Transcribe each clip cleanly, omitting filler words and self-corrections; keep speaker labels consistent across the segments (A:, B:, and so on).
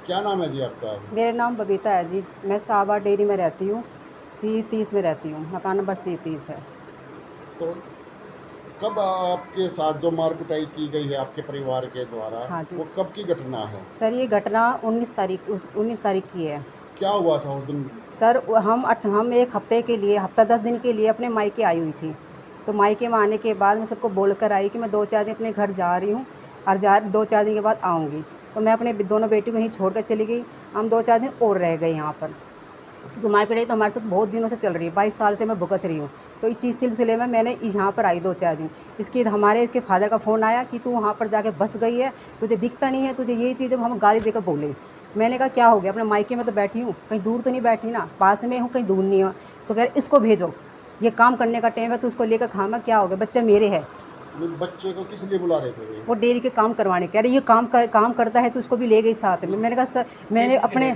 A: क्या नाम है जी आपका?
B: मेरा नाम बबीता है जी। मैं साहबा डेयरी में रहती हूँ, C30 में रहती हूँ। मकान नंबर C30 है।
A: तो कब आपके साथ जो मार पिटाई की गई है आपके परिवार के द्वारा,
B: हाँ जी।
A: वो कब की घटना है?
B: सर ये घटना 19 तारीख की है।
A: क्या हुआ था उस दिन?
B: सर हम 1 हफ्ते के लिए, हफ्ता 10 दिन के लिए अपने मायके आई हुई थी। तो मायके में आने के बाद मैं सबको बोल कर आई कि मैं 2-4 दिन अपने घर जा रही हूँ और 2-4 दिन के बाद आऊँगी। तो मैं अपने दोनों बेटी को यहीं छोड़ कर चली गई। हम 2-4 दिन और रह गए यहाँ पर, क्योंकि मार पिटाई तो हमारे साथ बहुत दिनों से चल रही है। 22 साल से मैं भुगत रही हूँ। तो इस चीज़ सिलसिले में मैंने यहाँ पर आई 2-4 दिन। इसके फादर का फ़ोन आया कि तू वहाँ पर जाके बस गई है, तुझे दिखता नहीं है, तुझे ये चीज़ हम गाली देकर बोले। मैंने कहा क्या हो गया, अपने मायके में तो बैठी हूँ, कहीं दूर तो नहीं बैठी ना, पास में हूँ, कहीं दूर नहीं हूँ। तो कह रहे इसको भेजो, ये काम करने का टाइम है, तो उसको लेकर खामा, क्या हो गया, बच्चे मेरे है।
A: बच्चे को किस लिए बुला रहे थे वे?
B: वो डेयरी के काम करवाने, कह रहे ये काम करता है तो उसको भी ले गई साथ में। मैंने कहा सर, मैंने अपने,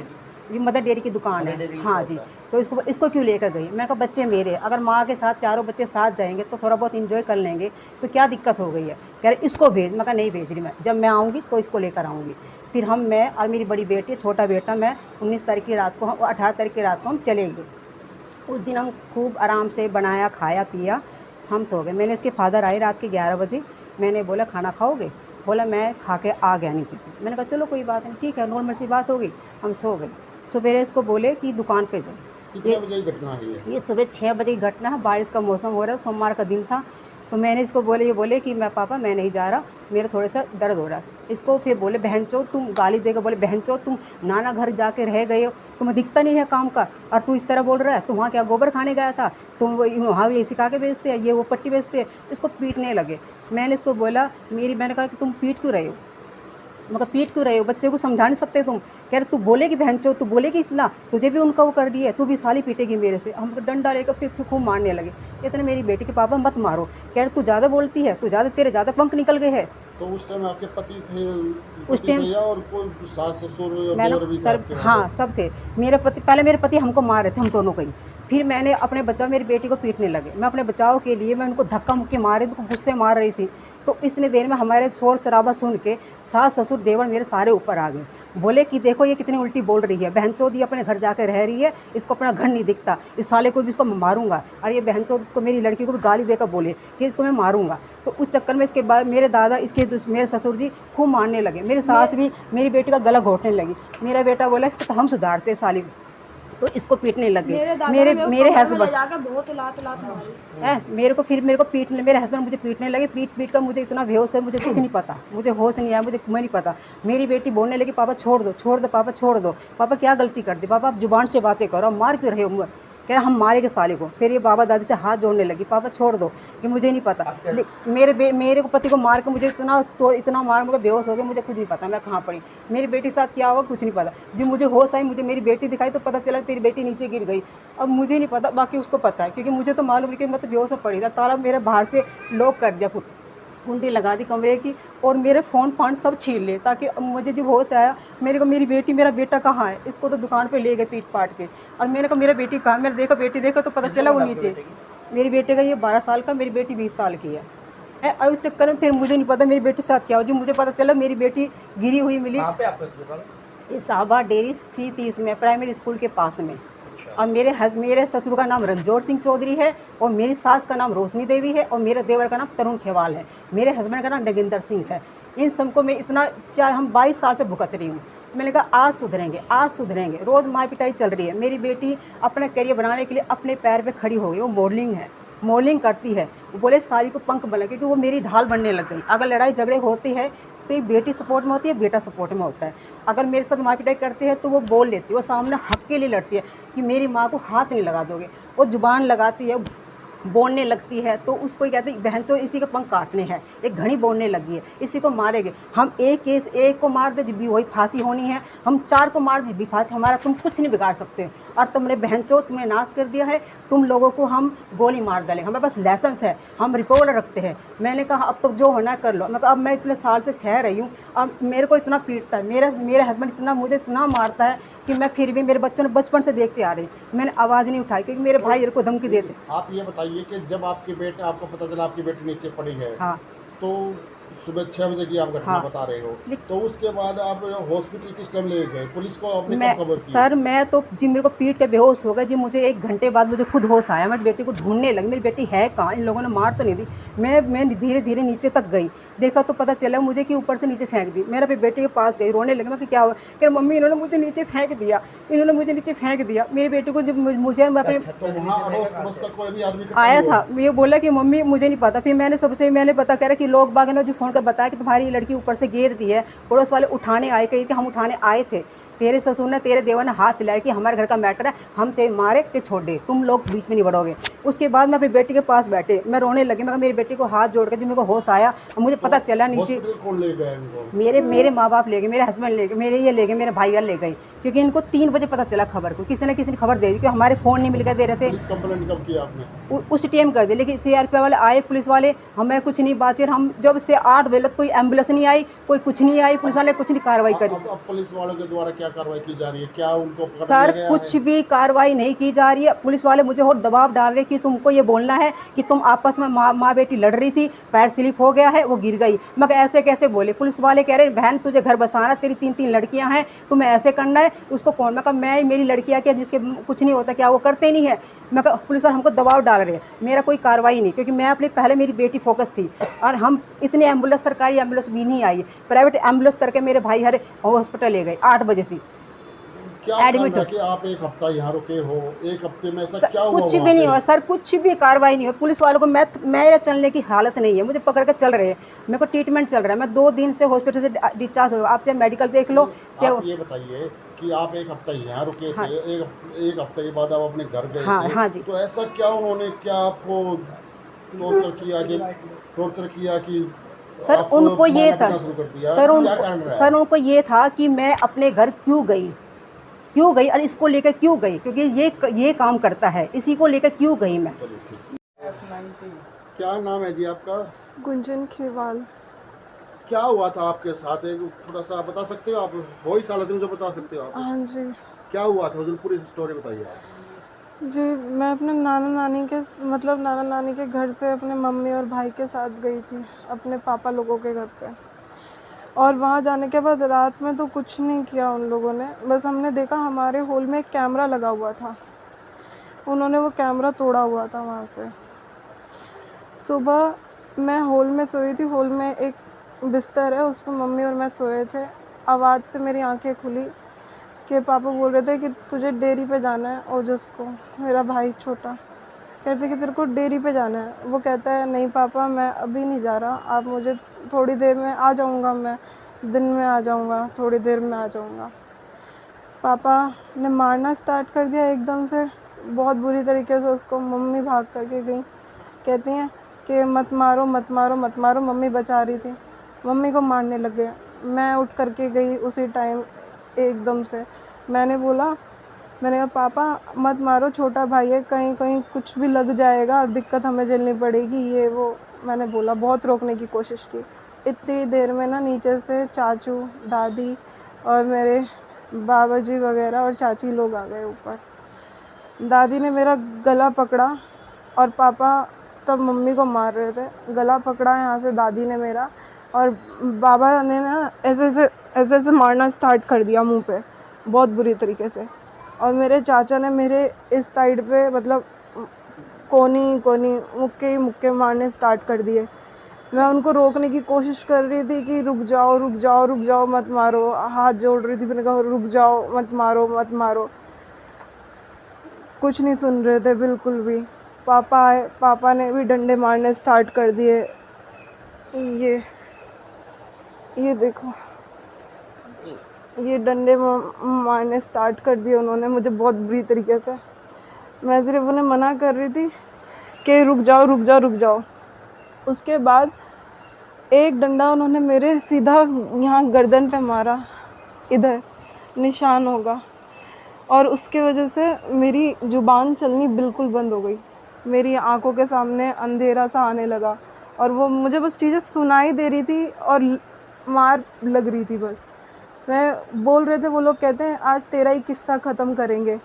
B: ये मदर डेयरी की दुकान है, हाँ जी। तो इसको इसको क्यों लेकर गई? मैंने कहा बच्चे मेरे, अगर माँ के साथ चारों बच्चे साथ जाएंगे तो थोड़ा बहुत इंजॉय कर लेंगे, तो क्या दिक्कत हो गई है? कह रहे इसको भेज। मैं कहा नहीं भेज रही, मैं जब मैं आऊँगी तो इसको लेकर आऊँगी। फिर मैं और मेरी बड़ी बेटी, छोटा बेटा, मैं 19 तारीख की रात को, हम 18 तारीख की रात को हम चले गए। उस दिन हम खूब आराम से बनाया, खाया पिया, हम सो गए। मैंने इसके फादर आए रात के 11 बजे। मैंने बोला खाना खाओगे? बोला मैं खा के आ गया नीचे से। मैंने कहा चलो कोई बात नहीं, ठीक है, नॉर्मल सी बात हो गई। हम सो गए। सवेरे इसको बोले कि दुकान पे जाए।
A: कितने
B: ये
A: बजे की घटना है ये?
B: ये सुबह 6 बजे की घटना है। बारिश का मौसम हो रहा है, सोमवार का दिन था। तो मैंने इसको बोले कि मैं पापा मैं नहीं जा रहा, मेरा थोड़ा सा दर्द हो रहा है। इसको फिर बोले बहनचोद, तुम गाली देकर बोले बहनचोद, तुम नाना घर जाके रह गए हो, तुम्हें दिखता नहीं है काम का, और तू इस तरह बोल रहा है, तू वहाँ क्या गोबर खाने गया था? तुम वहाँ ये सिखा के बेचते हैं, ये वो पट्टी बेचते हैं। इसको पीटने लगे। मैंने इसको बोला, मैंने कहा कि तुम पीट क्यों रहे हो? मैं कहा पीट क्यों रहे हो? बच्चे को समझा नहीं सकते तुम? कह रहे तू बोलेगी बहनचोद, तू बोलेगी इतना, तुझे भी उनका वो कर रही है, तू भी साली पीटेगी मेरे से। हम तो डंडा लेकर फिर खूब मारने लगे। इतने मेरी बेटी के पापा मत मारो। कह रहे तू ज़्यादा बोलती है, तेरे ज़्यादा पंख निकल गए हैं।
A: तो उस टाइम आपके
B: उस
A: पति
B: टाइम
A: थे या और कोई सास ससुर और
B: मैंने
A: देवर भी थे
B: सर,
A: आपके वहाँ
B: हाँ
A: पे?
B: सब थे। पहले मेरे पति हमको मार रहे थे, हम दोनों को ही। फिर मैंने अपने बचाव, मेरी बेटी को पीटने लगे। मैं अपने बचाव के लिए मैं उनको धक्का मुक्की मार रही थी, उनको गुस्से मार रही थी। तो इतनी देर में हमारे शोर शराबा सुन के सास ससुर देवर मेरे सारे ऊपर आ गए। बोले कि देखो ये कितनी उल्टी बोल रही है, बहनचोद ये अपने घर जाकर रह रही है, इसको अपना घर नहीं दिखता, इस साले को भी इसको मारूंगा। और ये बहनचोद इसको, मेरी लड़की को भी गाली देकर बोले कि इसको मैं मारूंगा। तो उस चक्कर में इसके बाद मेरे दादा, मेरे ससुर जी खूब मारने लगे। मेरी सास भी मेरी बेटी का गला घोटने लगी। मेरा बेटा बोला इसको तो हम सुधारते साली, तो इसको पीटने लग गए। मेरे हस्बैंड
C: बहुत लात मारी
B: है, मेरे को पीटने, मेरे हस्बैंड मुझे पीटने लगे। पीट कर मुझे इतना बेहोश कर, मुझे कुछ नहीं पता, मुझे होश नहीं आया, मैं नहीं पता। मेरी बेटी बोलने लगी पापा छोड़ दो पापा छोड़ दो। पापा क्या गलती कर दी पापा, आप जुबान से बातें करो, मार क्यों रहे हो? कह रहा हम मारेंगे साले को। फिर ये बाबा दादी से हाथ जोड़ने लगी, पापा छोड़ दो, कि मुझे नहीं पता। मेरे को पति को मार के मुझे इतना मार, मुझे बेहोश हो गया, मुझे कुछ नहीं पता मैं कहाँ पड़ी, मेरी बेटी के साथ क्या हुआ कुछ नहीं पता। जब मुझे होश आई, मुझे मेरी बेटी दिखाई तो पता चला तेरी बेटी नीचे गिर गई। अब मुझे नहीं पता, बाकी उसको पता है, क्योंकि मुझे तो मालूम है कि मैं तो बेहोश पड़ी था। ताला मेरे बाहर से लॉक कर दिया, कुंडी लगा दी कमरे की, और मेरे फ़ोन फान सब छीन लिए, ताकि मुझे जब होश आया, मेरी बेटी, मेरा बेटा कहाँ है? इसको तो दुकान पे ले गए पीट पाट के। और मैंने कहा मेरा बेटी कहाँ? मेरा देखो बेटी देखो, तो पता चला वो नीचे। मेरी बेटे का ये 12 साल का, मेरी बेटी 20 साल की है। और उस चक्कर में फिर मुझे नहीं पता मेरी बेटी के साथ क्या हो। जो मुझे पता चला मेरी बेटी गिरी हुई मिली। ये साहबा डेयरी C30 में, प्राइमरी स्कूल के पास में। और मेरे ससुर का नाम रणजोर सिंह चौधरी है, और मेरी सास का नाम रोशनी देवी है, और मेरे देवर का नाम तरुण खेवाल है, मेरे हस्बैंड का नाम नगिंदर सिंह है। इन सबको मैं इतना, चाहे हम 22 साल से भुगत रही हूँ। मैंने कहा आज सुधरेंगे, आज सुधरेंगे। रोज़ मार पिटाई चल रही है। मेरी बेटी अपना करियर बनाने के लिए अपने पैर पे खड़ी हो गई। वो मॉडलिंग करती है। वो बोले सारी को पंख बना, क्योंकि वो मेरी ढाल बनने लग गई। अगर लड़ाई झगड़े होती है तो ये बेटी सपोर्ट में होती है, बेटा सपोर्ट में होता है। अगर मेरे साथ मार पिटाई करती है तो वो बोल लेती है, वो सामने हक के लिए लड़ती है कि मेरी माँ को हाथ नहीं लगा दोगे। वो जुबान लगाती है, बोलने लगती है, तो उसको ही कहते हैं बहन तो इसी के पंख काटने हैं, एक घड़ी बोलने लगी है, इसी को मारेंगे हम। एक को मार दे जब भी वही फांसी होनी है, हम 4 को मार दे भी फांसी, हमारा तुम कुछ नहीं बिगाड़ सकते। और तुमने बहन चो तुमने नाश कर दिया है, तुम लोगों को हम गोली मार डालेंगे, हमारे पास लाइसेंस है, हम रिपोर्ट रखते हैं। मैंने कहा अब तो जो होना है कर लो। मैं कहा अब मैं इतने साल से सह रही हूँ, अब मेरे को इतना पीटता है, मेरे हस्बैंड मुझे इतना मारता है कि मैं फिर भी, मेरे बच्चों ने बचपन से देखते आ रही, मैंने आवाज़ नहीं उठाई, क्योंकि मेरे भाई को धमकी देते।
A: आप ये बताइए कि जब आपको पता चला आपकी बेटी नीचे पड़ी है,
B: हाँ,
A: तो सुबह 6 बजे की आप घटना
B: हाँ।
A: बता रहे हो।
B: लेक-
A: तो उसके बाद आप हॉस्पिटल किस टाइम ले गए? पुलिस को आपने
B: मैं
A: कब खबर की?
B: सर मैं तो जी मेरे को पीट के बेहोश हो गया जी। मुझे 1 घंटे बाद मुझे खुद होश आया। मैं बेटी को ढूंढने लगी, मेरी बेटी है कहाँ, इन लोगों ने मार तो नहीं दी। मैं धीरे धीरे नीचे तक गई, देखा तो पता चला मुझे कि ऊपर से नीचे फेंक दी। मेरा फिर बेटी के पास गई, रोने लगी। मैं कि क्या हुआ? कह रही मम्मी इन्होंने मुझे नीचे फेंक दिया, इन्होंने मुझे नीचे फेंक दिया। मेरी बेटी को जब मुझे मैं अपने
A: अच्छा, तो वहाँ अड़ोस पड़ोस का कोई भी आदमी इकट्ठा
B: आया
A: नहीं
B: था,
A: हुआ?
B: ये बोला कि मम्मी मुझे नहीं पता। फिर मैंने पता करा कि लोग बाग ने जो फ़ोन कर बताया कि तुम्हारी लड़की ऊपर से गिर दी है। पड़ोस वाले उठाने आए, कही कि हम उठाने आए थे, तेरे ससुर ने तेरे देवर ने हाथ दिलाया कि हमारे घर का मैटर है, हम चाहे मारे चाहे छोड़ दे, तुम लोग बीच में नहीं बढ़ोगे। उसके बाद मैं अपनी बेटी के पास बैठे, मैं रोने लगी। मैं कहा मेरी बेटी को हाथ जोड़ के जब मेरे को होश आया और मुझे
A: तो
B: पता चला नीचे,
A: हॉस्पिटल कौन ले गया इनको?
B: मेरे मेरे माँ बाप ले गए, मेरे हस्बैंड ले गए, मेरे ये ले गए, मेरे भाई ले गए। क्योंकि इनको 3 बजे पता चला खबर को, किसी ने खबर दे दी, क्योंकि हमारे फ़ोन नहीं मिल के दे रहे थे।
A: पुलिस कंप्लेंट कब की आपने?
B: उस टाइम कर दिया, लेकिन सीआरपीएफ वाले आए, पुलिस वाले, हमें कुछ नहीं बात। हम जब से 8 बजे तक कोई एम्बुलेंस नहीं आई, कोई कुछ नहीं आई, पुलिस वाले कुछ नहीं कार्रवाई करी।
A: अब पुलिस वालों के द्वारा क्या कार्रवाई की जा रही है? क्या उनको पकड़ लिया
B: सर
A: गया
B: कुछ
A: है?
B: भी कार्रवाई नहीं की जा रही है। पुलिस वाले मुझे और दबाव डाल रहे कि तुमको ये बोलना है कि तुम आपस में माँ बेटी लड़ रही थी, पैर स्लिप हो गया है, वो गिर गई। मगर ऐसे कैसे बोले? पुलिस वाले कह रहे बहन तुझे घर बसाना, तेरी 3-3 लड़कियां हैं, तुम्हें ऐसे करना है। उसको कौन? मैं कहा मैं मेरी लड़कियां क्या, जिसके कुछ नहीं होता क्या वो करते नहीं है? मैं कहा पुलिस वाले हमको दबाव डाल रहे हैं, मेरा कोई कार्रवाई नहीं, क्योंकि मैं अपने पहले मेरी बेटी फोकस थी। और हम इतने एम्बुलेंस, सरकारी एम्बुलेंस भी नहीं आई, प्राइवेट एम्बुलेंस करके मेरे भाई हर हॉस्पिटल ले गए 8 बजे से
A: क्या कारण
B: एडमिट।
A: है कि आप एक हफ्ता यहाँ रुके हो? एक हफ्ते में ऐसा
B: सर
A: क्या हुआ
B: कुछ
A: वहाँ
B: भी नहीं
A: पे?
B: हुआ सर, कुछ भी कार्रवाई नहीं हुई। पुलिस वालों को मेरे चलने की हालत नहीं है, मुझे पकड़ के चल रहे हैं, मेरे को ट्रीटमेंट चल रहा है। मैं 2 दिन से हॉस्पिटल से डिस्चार्ज हो, आप चाहे मेडिकल देख लो चाहे।
A: आप ये बताइए कि आप एक हफ्ता यहाँ रुके
B: हाँ
A: थे, एक हफ्ते के बाद आप अपने घर गए
B: हाँ
A: थे।
B: हाँ जी।
A: तो ऐसा क्या उन्होंने क्या आपको टॉर्चर किया कि
B: सर
A: आपको
B: उनको ये
A: मारना
B: था,
A: पीटना शुरू कर दिया?
B: सर
A: क्या कारण रहा?
B: सर उनको ये था कि मैं अपने घर क्यों गई और इसको लेकर क्यों गई, क्योंकि ये काम करता है, इसी को लेकर क्यों गई मैं।
A: चलिए ठीक। क्या नाम है जी आपका?
C: गुंजन खेवाल।
A: क्या हुआ था आपके साथ? एक थोड़ा सा बता सकते हो आप? हो ही साल मुझे बता सकते हो आप?
C: हाँ जी।
A: क्या हुआ था? पूरी स्टोरी बताइए आप।
C: जी मैं अपने नाना नानी के घर से अपने मम्मी और भाई के साथ गई थी अपने पापा लोगों के घर पे। और वहाँ जाने के बाद रात में तो कुछ नहीं किया उन लोगों ने, बस हमने देखा हमारे हॉल में एक कैमरा लगा हुआ था, उन्होंने वो कैमरा तोड़ा हुआ था वहाँ से। सुबह मैं हॉल में सोई थी, हॉल में एक बिस्तर है, उस पर मम्मी और मैं सोए थे। आवाज़ से मेरी आंखें खुली कि पापा बोल रहे थे कि तुझे डेयरी पे जाना है। और जिसको मेरा भाई छोटा कहते कि तेरे को डेयरी पे जाना है, वो कहता है नहीं पापा मैं अभी नहीं जा रहा, आप मुझे थोड़ी देर में आ जाऊँगा, मैं दिन में आ जाऊँगा, थोड़ी देर में आ जाऊँगा। पापा ने मारना स्टार्ट कर दिया एकदम से, बहुत बुरी तरीके से उसको। मम्मी भाग करके गई, कहती हैं कि मत मारो मत मारो मत मारो, मम्मी बचा रही थी, मम्मी को मारने लग गए। मैं उठ करके गई उसी टाइम एकदम से। मैंने कहा पापा मत मारो, छोटा भाई है, कहीं कहीं कुछ भी लग जाएगा, दिक्कत हमें झेलनी पड़ेगी, ये वो। मैंने बोला, बहुत रोकने की कोशिश की। इतनी देर में ना नीचे से चाचू, दादी और मेरे बाबा जी वगैरह और चाची लोग आ गए ऊपर। दादी ने मेरा गला पकड़ा और पापा तब मम्मी को मार रहे थे। गला पकड़ा यहाँ से दादी ने मेरा, और बाबा ने ना ऐसे मारना स्टार्ट कर दिया मुंह पे, बहुत बुरी तरीके से। और मेरे चाचा ने मेरे इस साइड पे मतलब कोनी मुक्के ही मुक्के मारने स्टार्ट कर दिए। मैं उनको रोकने की कोशिश कर रही थी कि रुक जाओ मत मारो, हाथ जोड़ रही थी, मैंने कहा रुक जाओ मत मारो। कुछ नहीं सुन रहे थे बिल्कुल भी। पापा आए, पापा ने भी डंडे मारने स्टार्ट कर दिए। ये देखो, ये डंडे मारने स्टार्ट कर दिए उन्होंने मुझे बहुत बुरी तरीके से। मैं सिर्फ उन्हें मना कर रही थी कि रुक जाओ। उसके बाद एक डंडा उन्होंने मेरे सीधा यहाँ गर्दन पे मारा, इधर निशान होगा, और उसके वजह से मेरी ज़ुबान चलनी बिल्कुल बंद हो गई। मेरी आंखों के सामने अंधेरा सा आने लगा, और वो मुझे बस चीज़ें सुनाई दे रही थी और मार लग रही थी बस। मैं बोल रहे थे, वो लोग कहते हैं आज तेरा ही किस्सा ख़त्म करेंगे,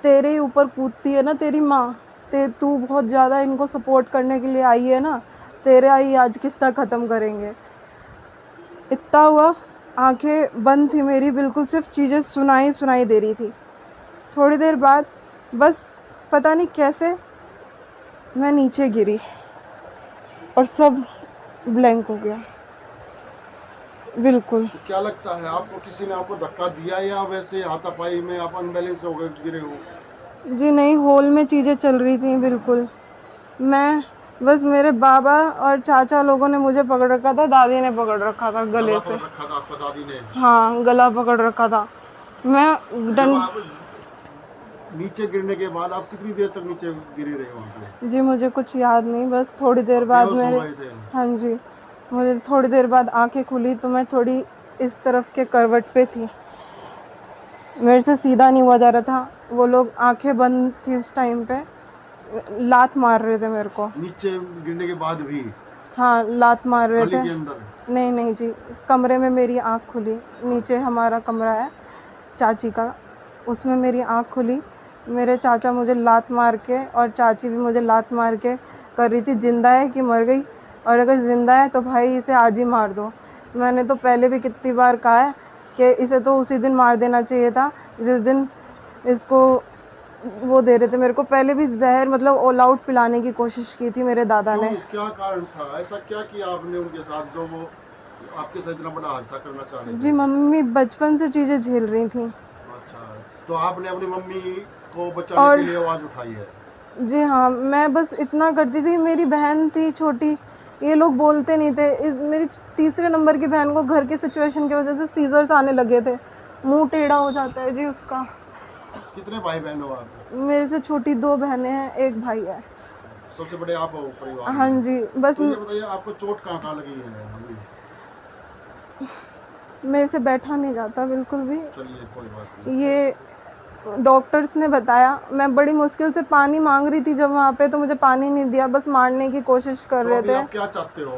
C: तेरे ही ऊपर कूदती है ना तेरी माँ, तू बहुत ज़्यादा इनको सपोर्ट करने के लिए आई है ना, तेरे आई आज किस्सा ख़त्म करेंगे। इतना हुआ, आंखें बंद थी मेरी बिल्कुल, सिर्फ चीज़ें सुनाई दे रही थी। थोड़ी देर बाद बस पता नहीं कैसे मैं नीचे गिरी और सब ब्लैंक हो गया बिल्कुल।
A: तो क्या लगता है आपको, किसी ने आपको धक्का दिया या वैसे हाथापाई में आप अनबैलेंस हो गए गिरे हो?
C: जी नहीं, हॉल में चीज़ें चल रही थी बिल्कुल। मैं बस, मेरे बाबा और चाचा लोगों ने मुझे पकड़ रखा था, दादी ने पकड़ रखा था गले
A: गला
C: से।
A: पकड़ रखा था आपका दादी ने?
C: हाँ, गला पकड़ रखा था। मैं
A: जब
C: डन
A: आप नीचे गिरने के बाद आप कितनी देर तक नीचे गिरे रहे वहाँ पे?
C: जी मुझे कुछ याद नहीं, बस थोड़ी देर बाद
A: बेहोश हो
C: मेरे,
A: गए थे?
C: हाँ जी, मुझे थोड़ी देर बाद आंखें खुली तो मैं थोड़ी इस तरफ के करवट पे थी, मेरे से सीधा नहीं हुआ जा रहा था। वो लोग, आंखें बंद थी उस टाइम पे, लात मार रहे थे मेरे को।
A: नीचे गिरने के बाद भी
C: हाँ, लात मार रहे
A: गली
C: थे।
A: के अंदर?
C: नहीं नहीं जी, कमरे में मेरी आँख खुली, नीचे हमारा कमरा है चाची का, उसमें मेरी आँख खुली। मेरे चाचा मुझे लात मार के और चाची भी मुझे लात मार के कर रही थी, जिंदा है कि मर गई, और अगर ज़िंदा है तो भाई इसे आज ही मार दो। मैंने तो पहले भी कितनी बार कहा है कि इसे तो उसी दिन मार देना चाहिए था जिस दिन इसको वो दे रहे थे मेरे को। पहले भी जहर, मतलब ऑल आउट पिलाने की कोशिश की थी मेरे दादा ने।
A: क्यों, क्या कारण था, ऐसा क्या किया आपने उनके साथ जो वो आपके साथ इतना बड़ा हादसा करना चाह रहे थे?
C: जी मम्मी बचपन से चीज़ें झेल रही थी।
A: अच्छा, तो आपने अपनी मम्मी को बचाने
C: और
A: के लिए आवाज़ उठाई है?
C: जी हाँ, मैं बस इतना करती थी। मेरी बहन थी छोटी, ये लोग बोलते नहीं थे। मेरी तीसरे नंबर की बहन को घर की सिचुएशन की वजह से सीजर्स आने लगे थे, मुंह टेढ़ा हो जाता है जी उसका।
A: कितने भाई बहन हो आप?
C: मेरे से छोटी 2 बहनें हैं, 1 भाई है।
A: सबसे बड़े आप हो परिवार
C: हाँ
A: में?
C: जी, बस
A: तो ये बताइए आपको चोट कहाँ कहाँ लगी है अभी?
C: मेरे से बैठा नहीं जाता बिल्कुल भी।
A: चलिए कोई बात नहीं।
C: ये डॉक्टर्स ने बताया, मैं बड़ी मुश्किल से पानी मांग रही थी जब वहाँ पे, तो मुझे पानी नहीं दिया, बस मारने की कोशिश कर
A: तो
C: रहे
A: अभी
C: थे।
A: आप क्या चाहते हो?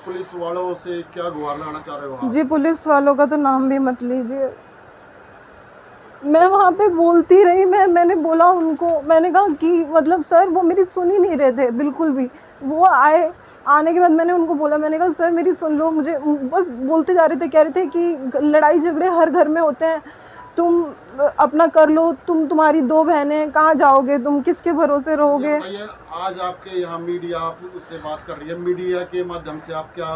A: पुलिस वालों से क्या गुहार लगाना चाह रहे हो आप?
C: जी पुलिस वालों का तो नाम भी मत लीजिए। मैं वहाँ पे बोलती रही, मैंने बोला उनको, मैंने कहा कि मतलब सर, वो मेरी सुन ही नहीं रहे थे बिल्कुल भी। वो आने के बाद मैंने उनको बोला, मैंने कहा सर मेरी सुन लो, मुझे बस बोलते जा रहे थे, कह रहे थे कि लड़ाई झगड़े हर घर में होते हैं, तुम अपना कर लो, तुम्हारी 2 बहनें, कहाँ जाओगे तुम, किसके भरोसे
A: ये
C: रहोगे।
A: बताइए, आज आपके यहाँ मीडिया आपसे बात कर रही है, मीडिया के माध्यम से आप क्या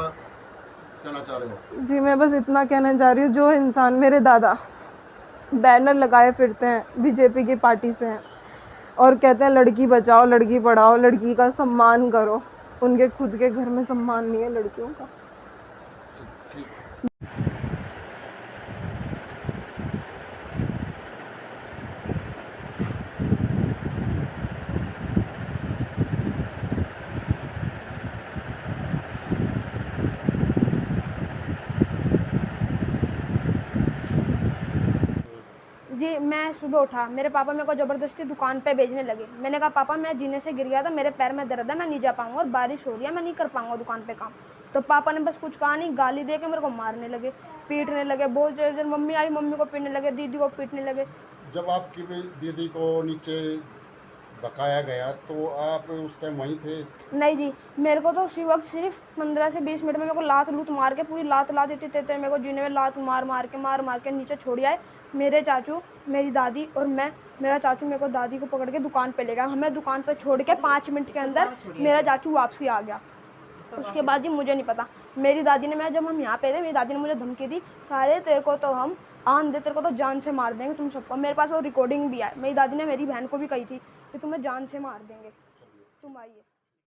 A: कहना चाह रहे हो?
C: जी मैं बस इतना कहना चाह रही हूँ, जो इंसान, मेरे दादा बैनर लगाए फिरते हैं, बीजेपी की पार्टी से हैं, और कहते हैं लड़की बचाओ, लड़की पढ़ाओ, लड़की का सम्मान करो, उनके खुद के घर में सम्मान नहीं है लड़कियों का।
D: जी मैं सुबह उठा, मेरे पापा मेरे को ज़बरदस्ती दुकान पे भेजने लगे। मैंने कहा पापा मैं जीने से गिर गया था, मेरे पैर में दर्द है, मैं नहीं जा पाऊंगा और बारिश हो रही है, मैं नहीं कर पाऊंगा दुकान पे काम। तो पापा ने बस कुछ कहा नहीं, गाली दे के मेरे को मारने लगे, पीटने लगे बहुत जोर। मम्मी आई, मम्मी को पीटने लगे, दीदी को पीटने लगे।
A: जब आपकी दीदी को नीचे धकाया गया तो आप उस टाइम वहीं थे?
D: नहीं जी, मेरे को तो उसी वक्त सिर्फ 15 से 20 मिनट में मेरे को लात लूट मार के, पूरी लात देते मेरे को जीने में, लात मार के नीचे छोड़ आए। मेरे चाचू, मेरी दादी और मैं, मेरा चाचू मेरे को दादी को पकड़ के दुकान पे ले गया। हमें दुकान पे छोड़ के 5 मिनट के अंदर मेरा चाचू वापसी आ गया। उसके बाद जी मुझे नहीं पता, मेरी दादी ने, मैं जब हम यहाँ पे थे, मेरी दादी ने मुझे धमकी दी, सारे तेरे को तो हम आन दे, तेरे को तो जान से मार देंगे तुम सबको। मेरे पास वो रिकॉर्डिंग भी है, मेरी दादी ने मेरी बहन को भी कही थी कि तुम्हें जान से मार देंगे, तुम आइए।